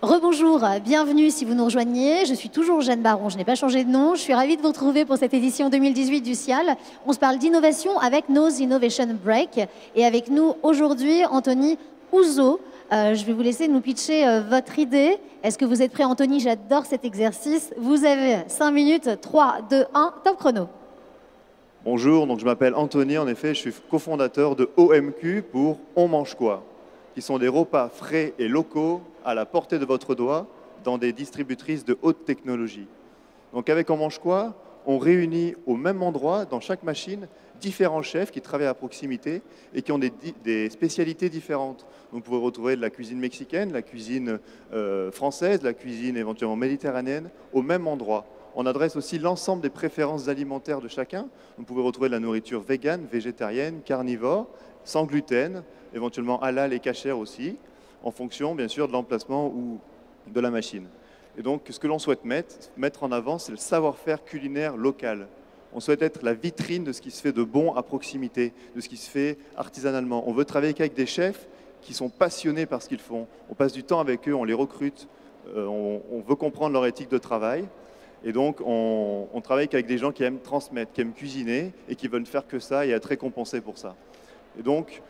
Rebonjour, bienvenue si vous nous rejoignez. Je suis toujours Jeanne Baron, je n'ai pas changé de nom. Je suis ravie de vous retrouver pour cette édition 2018 du CIAL. On se parle d'innovation avec nos Innovation Break. Et avec nous aujourd'hui, Anthony Ouzo. Je vais vous laisser nous pitcher votre idée. Est-ce que vous êtes prêt, Anthony? J'adore cet exercice. Vous avez 5 minutes, 3, 2, 1, top chrono. Bonjour, donc je m'appelle Anthony, en effet, je suis cofondateur de OMQ pour On mange quoi, qui sont des repas frais et locaux à la portée de votre doigt dans des distributrices de haute technologie. Donc avec On mange quoi, on réunit au même endroit, dans chaque machine, différents chefs qui travaillent à proximité et qui ont des spécialités différentes. Donc, vous pouvez retrouver de la cuisine mexicaine, la cuisine française, la cuisine éventuellement méditerranéenne, au même endroit. On adresse aussi l'ensemble des préférences alimentaires de chacun. Vous pouvez retrouver de la nourriture végane, végétarienne, carnivore, sans gluten, éventuellement halal et cachère aussi, en fonction bien sûr de l'emplacement ou de la machine. Et donc ce que l'on souhaite mettre en avant, c'est le savoir-faire culinaire local. On souhaite être la vitrine de ce qui se fait de bon à proximité, de ce qui se fait artisanalement. On veut travailler avec des chefs qui sont passionnés par ce qu'ils font. On passe du temps avec eux, on les recrute, on veut comprendre leur éthique de travail. Et donc, on travaille avec des gens qui aiment transmettre, qui aiment cuisiner et qui veulent faire que ça et être récompensés pour ça. Et donc,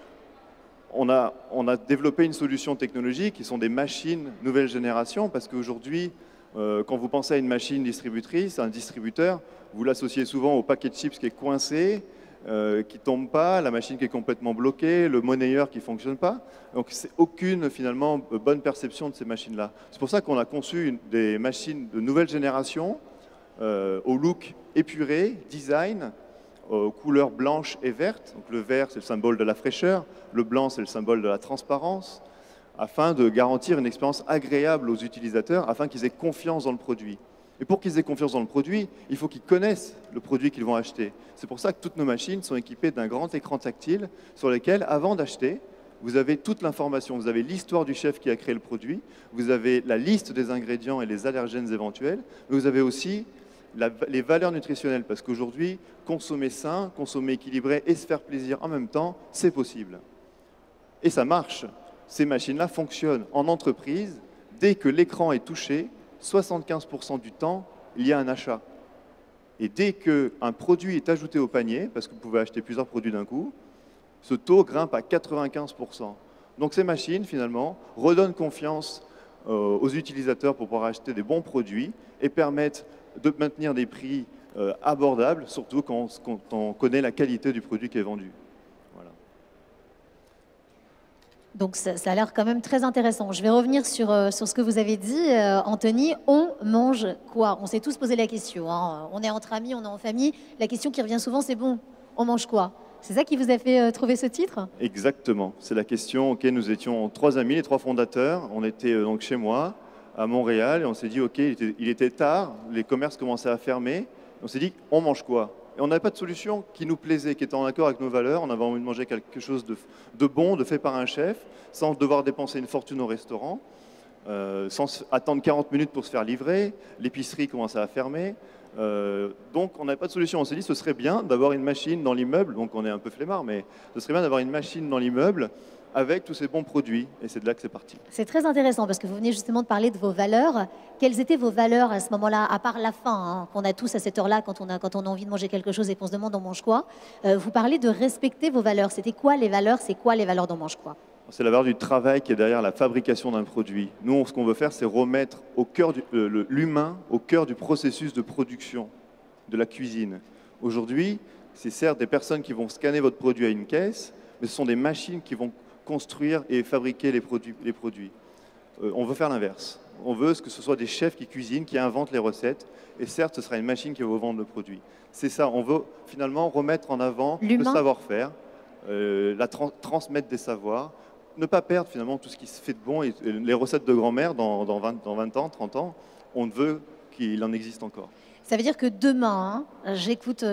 on a développé une solution technologique qui sont des machines nouvelle génération parce qu'aujourd'hui, quand vous pensez à une machine distributrice, un distributeur, vous l'associez souvent au paquet de chips qui est coincé, qui ne tombe pas, la machine qui est complètement bloquée, le monnayeur qui ne fonctionne pas. Donc, c'est aucune, finalement, bonne perception de ces machines-là. C'est pour ça qu'on a conçu des machines de nouvelle génération, au look épuré, design, aux couleurs blanches et vertes. Donc, le vert, c'est le symbole de la fraîcheur, le blanc, c'est le symbole de la transparence, afin de garantir une expérience agréable aux utilisateurs, afin qu'ils aient confiance dans le produit. Et pour qu'ils aient confiance dans le produit, il faut qu'ils connaissent le produit qu'ils vont acheter. C'est pour ça que toutes nos machines sont équipées d'un grand écran tactile sur lequel, avant d'acheter, vous avez toute l'information. Vous avez l'histoire du chef qui a créé le produit, vous avez la liste des ingrédients et les allergènes éventuels, mais vous avez aussi les valeurs nutritionnelles, parce qu'aujourd'hui, consommer sain, consommer équilibré et se faire plaisir en même temps, c'est possible. Et ça marche. Ces machines-là fonctionnent en entreprise. Dès que l'écran est touché, 75% du temps, il y a un achat. Et dès qu'un produit est ajouté au panier, parce que vous pouvez acheter plusieurs produits d'un coup, ce taux grimpe à 95%. Donc ces machines, finalement, redonnent confiance aux utilisateurs pour pouvoir acheter des bons produits et permettent de maintenir des prix abordables, surtout quand on connaît la qualité du produit qui est vendu. Voilà. Donc ça a l'air quand même très intéressant. Je vais revenir sur ce que vous avez dit, Anthony. On mange quoi? On s'est tous posé la question. Hein. On est entre amis, on est en famille. La question qui revient souvent, c'est bon, on mange quoi? C'est ça qui vous a fait trouver ce titre? Exactement. C'est la question. Ok, nous étions 3 amis, les 3 fondateurs. On était donc chez moi, à Montréal, et on s'est dit, ok, il était tard, les commerces commençaient à fermer. On s'est dit, on mange quoi? Et on n'avait pas de solution qui nous plaisait, qui était en accord avec nos valeurs. On avait envie de manger quelque chose de bon, de fait par un chef, sans devoir dépenser une fortune au restaurant, sans attendre 40 minutes pour se faire livrer. L'épicerie commençait à fermer. Donc on n'avait pas de solution. On s'est dit, ce serait bien d'avoir une machine dans l'immeuble. Donc on est un peu flemmard, mais ce serait bien d'avoir une machine dans l'immeuble avec tous ces bons produits. Et c'est de là que c'est parti. C'est très intéressant parce que vous venez justement de parler de vos valeurs. Quelles étaient vos valeurs à ce moment-là, à part la faim, hein, qu'on a tous à cette heure-là quand on a envie de manger quelque chose et qu'on se demande on mange quoi? Vous parlez de respecter vos valeurs. C'était quoi les valeurs? C'est quoi les valeurs d'on mange quoi? C'est la valeur du travail qui est derrière la fabrication d'un produit. Nous, ce qu'on veut faire, c'est remettre au cœur l'humain au cœur du processus de production de la cuisine. Aujourd'hui, c'est certes des personnes qui vont scanner votre produit à une caisse, mais ce sont des machines qui vont construire et fabriquer les produits. On veut faire l'inverse. On veut que ce soit des chefs qui cuisinent, qui inventent les recettes, et certes, ce sera une machine qui va vous vendre le produit. C'est ça, on veut finalement remettre en avant le savoir-faire, transmettre des savoirs, ne pas perdre finalement tout ce qui se fait de bon, et les recettes de grand-mère dans 20 ans, 30 ans, on veut qu'il en existe encore. Ça veut dire que demain, hein, j'écoute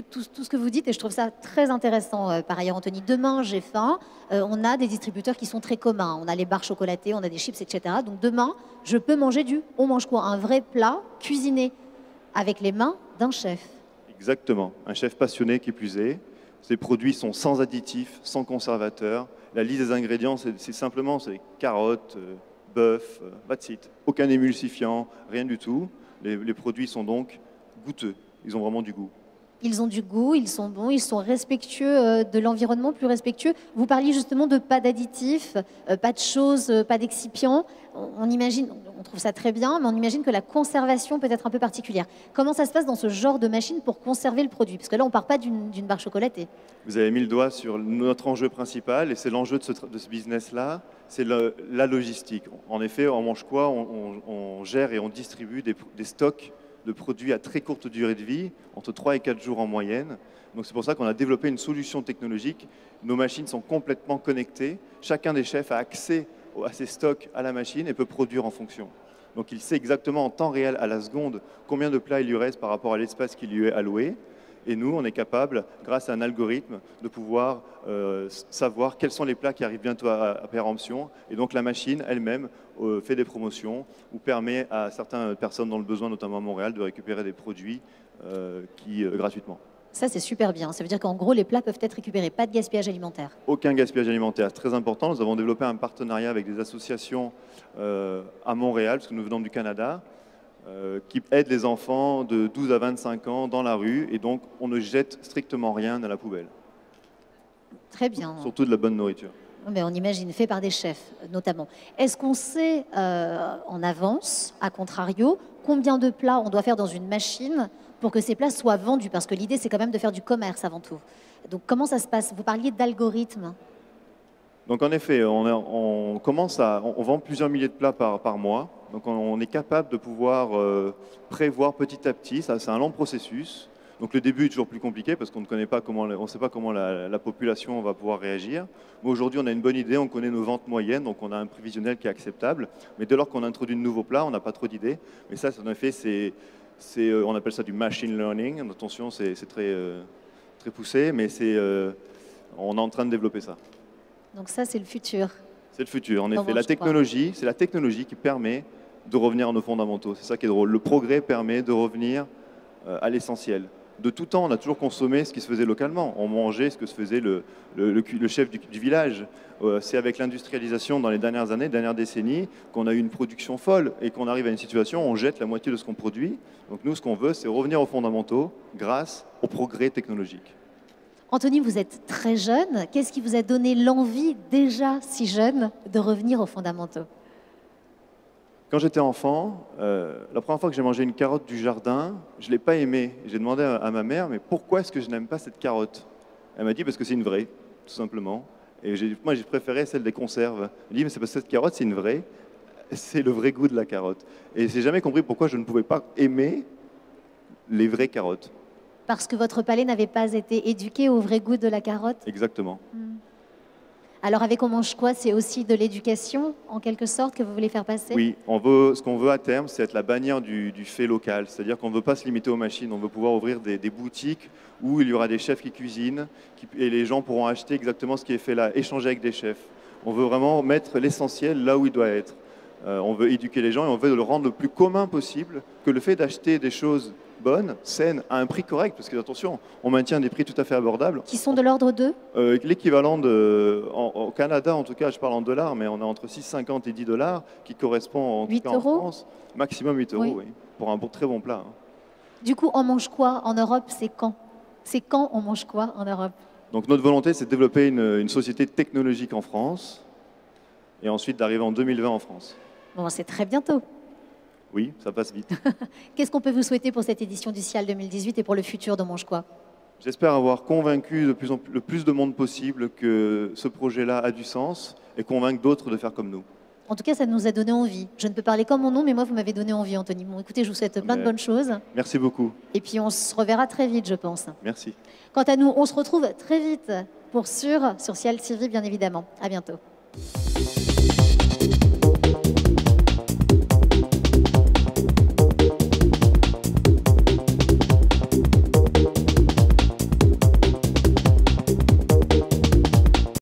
tout ce que vous dites et je trouve ça très intéressant par ailleurs, Anthony. Demain, j'ai faim, on a des distributeurs qui sont très communs. On a les barres chocolatées, on a des chips, etc. Donc demain, je peux manger on mange quoi? Un vrai plat cuisiné avec les mains d'un chef. Exactement, un chef passionné qui plus est. Ces produits sont sans additifs, sans conservateurs. La liste des ingrédients, c'est simplement carottes, bœuf, that's it. Aucun émulsifiant, rien du tout. Les produits sont donc goûteux, ils ont vraiment du goût. Ils ont du goût, ils sont bons, ils sont respectueux de l'environnement, plus respectueux. Vous parliez justement de pas d'additifs, pas de choses, pas d'excipients. On imagine, on trouve ça très bien, mais on imagine que la conservation peut être un peu particulière. Comment ça se passe dans ce genre de machine pour conserver le produit? Parce que là, on ne part pas d'une barre chocolatée. Vous avez mis le doigt sur notre enjeu principal, et c'est l'enjeu de ce business-là, c'est la logistique. En effet, en Mange Quoi, on gère et on distribue des stocks de produits à très courte durée de vie, entre 3 et 4 jours en moyenne. Donc c'est pour ça qu'on a développé une solution technologique. Nos machines sont complètement connectées. Chacun des chefs a accès à ses stocks à la machine et peut produire en fonction. Donc il sait exactement en temps réel, à la seconde, combien de plats il lui reste par rapport à l'espace qui lui est alloué. Et nous, on est capable, grâce à un algorithme, de pouvoir savoir quels sont les plats qui arrivent bientôt à péremption. Et donc la machine elle-même fait des promotions ou permet à certaines personnes dans le besoin, notamment à Montréal, de récupérer des produits gratuitement. Ça, c'est super bien. Ça veut dire qu'en gros, les plats peuvent être récupérés. Pas de gaspillage alimentaire. Aucun gaspillage alimentaire. C'est très important. Nous avons développé un partenariat avec des associations à Montréal, parce que nous venons du Canada, qui aident les enfants de 12 à 25 ans dans la rue. Et donc, on ne jette strictement rien dans la poubelle. Très bien. Surtout de la bonne nourriture. Mais on imagine, fait par des chefs, notamment. Est-ce qu'on sait en avance, à contrario, combien de plats on doit faire dans une machine pour que ces plats soient vendus? Parce que l'idée, c'est quand même de faire du commerce avant tout. Donc, comment ça se passe? Vous parliez d'algorithme. Donc, en effet, on vend plusieurs milliers de plats par mois. Donc, on est capable de pouvoir prévoir petit à petit. Ça, c'est un long processus. Donc le début est toujours plus compliqué parce qu'on ne connaît pas on sait pas comment la population va pouvoir réagir. Mais aujourd'hui, on a une bonne idée, on connaît nos ventes moyennes, donc on a un prévisionnel qui est acceptable. Mais dès lors qu'on introduit de nouveaux plats, on n'a pas trop d'idées. Mais ça, en effet, on appelle ça du machine learning. Attention, c'est très, très poussé, mais on est en train de développer ça. Donc ça, c'est le futur. C'est le futur, en effet. C'est la technologie qui permet de revenir à nos fondamentaux. C'est ça qui est drôle. Le progrès permet de revenir à l'essentiel. De tout temps, on a toujours consommé ce qui se faisait localement. On mangeait ce que se faisait le chef du village. C'est avec l'industrialisation dans les dernières années, dernières décennies, qu'on a eu une production folle et qu'on arrive à une situation où on jette la moitié de ce qu'on produit. Donc nous, ce qu'on veut, c'est revenir aux fondamentaux grâce au progrès technologique. Anthony, vous êtes très jeune. Qu'est-ce qui vous a donné l'envie, déjà si jeune, de revenir aux fondamentaux? Quand j'étais enfant, la première fois que j'ai mangé une carotte du jardin, je ne l'ai pas aimée. J'ai demandé à ma mère, mais pourquoi est-ce que je n'aime pas cette carotte? Elle m'a dit, parce que c'est une vraie, tout simplement. Et moi, j'ai préféré celle des conserves. Elle m'a dit, mais c'est parce que cette carotte, c'est une vraie. C'est le vrai goût de la carotte. Et je n'ai jamais compris pourquoi je ne pouvais pas aimer les vraies carottes. Parce que votre palais n'avait pas été éduqué au vrai goût de la carotte? Exactement. Alors avec On Mange Quoi, c'est aussi de l'éducation, en quelque sorte, que vous voulez faire passer? Oui, ce qu'on veut à terme, c'est être la bannière du fait local. C'est-à-dire qu'on ne veut pas se limiter aux machines, on veut pouvoir ouvrir des boutiques où il y aura des chefs qui cuisinent et les gens pourront acheter exactement ce qui est fait là, échanger avec des chefs. On veut vraiment mettre l'essentiel là où il doit être. On veut éduquer les gens et on veut le rendre le plus commun possible, que le fait d'acheter des choses bonnes, saines, à un prix correct, parce que attention, on maintient des prix tout à fait abordables. Qui sont de l'ordre de l'équivalent au Canada, en tout cas, je parle en dollars, mais on a entre 6,50 et 10 $, qui correspond en, 8 tout cas, en euros France, maximum 8 €, oui, pour un très bon plat. Du coup, On Mange Quoi en Europe, c'est quand? C'est quand On Mange Quoi en Europe? Donc notre volonté, c'est de développer une société technologique en France, et ensuite d'arriver en 2020 en France. Bon, c'est très bientôt. Oui, ça passe vite. Qu'est-ce qu'on peut vous souhaiter pour cette édition du Cial 2018 et pour le futur de Mange Quoi? J'espère avoir convaincu le plus de monde possible que ce projet-là a du sens et convaincre d'autres de faire comme nous. En tout cas, ça nous a donné envie. Je ne peux parler comme mon nom, mais moi, vous m'avez donné envie, Anthony. Bon, écoutez, je vous souhaite plein de bonnes choses. Merci beaucoup. Et puis, on se reverra très vite, je pense. Merci. Quant à nous, on se retrouve très vite sur Cial TV, bien évidemment. À bientôt.